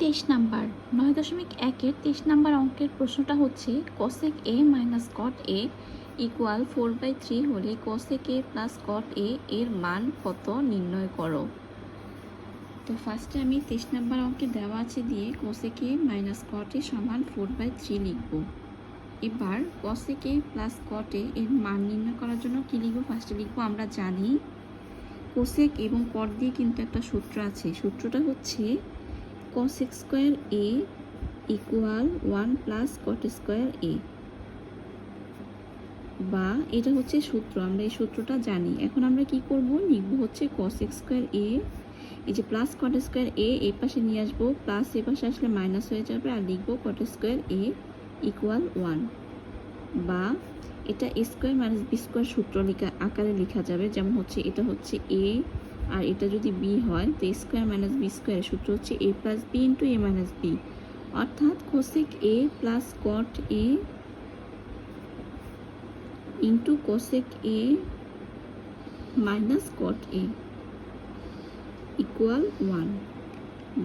23 number 9.1-এর 23 number অঙ্কের প্রশ্নটা হচ্ছে cosec a minus cot a equal 4/3 হলে cosec a plus cot a এর মান কত নির্ণয় করো। তো ফার্স্টে আমি 23 নাম্বার অঙ্কে দেওয়া আছে দিয়ে cosec a minus cot a সমান 4/3 লিখব। এবার cosec a plus cot a এর মান নির্ণয় করার জন্য কী লিখব? ফার্স্টে লিখব, আমরা জানি cosec এবং cot দিয়ে কিন্তু একটা সূত্র আছে। সূত্রটা হচ্ছে cosec square a equal 1 plus cot square a, বা এটা হচ্ছে সূত্র, আমরা এই সূত্রটা জানি। এখন আমরা কি করব? লিখব হচ্ছে cosec স্কোয়ার a, এই যে প্লাস cot স্কোয়ার a এই পাশে নিয়ে আসবো, প্লাস এ পাশে আসলে মাইনাস হয়ে যাবে, আর লিখব cot স্কোয়ার a ইকুয়াল 1, বা এটা a square minus b square সূত্র আকারে লেখা যাবে। যেমন হচ্ছে এটা হচ্ছে a আর এটা যদি b হয় তো a স্কোয়ার মাইনাস b স্কোয়ারের সূত্র হচ্ছে a plus b into a minus b, অর্থাৎ cosec a plus cot a into cosec a minus cot a equal 1,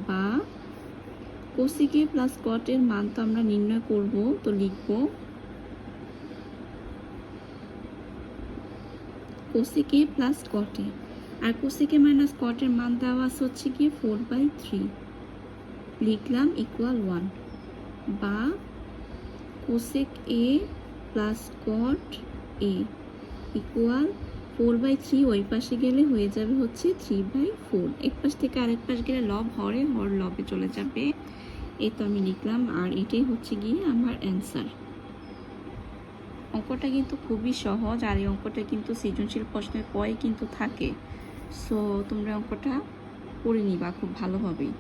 বা cosec a প্লাস cot এর মান তো আমরা নির্ণয় করব, তো লিখব cosec a plus cot a, আর cosec a মাইনাস cot এর মান দেওয়া আছে হচ্ছে কি 4/3, লিখলাম ইকুয়াল 1, বা cosec a plus cot a equal 4/3, ওই পাশে গেলে হয়ে যাবে হচ্ছে 3/4, এক পাশ থেকে আরেক পাশ গেলে লব হরে হর লবে চলে যাবে। এই তো আমি লিখলাম, আর এটাই হচ্ছে গিয়ে আমার অ্যান্সার। অঙ্কটা কিন্তু খুবই সহজ, আর এই অঙ্কটা কিন্তু সৃজনশীল প্রশ্নের পরে কিন্তু থাকে। সো তোমরা অঙ্কটা করে নিবা খুব ভালোভাবেই।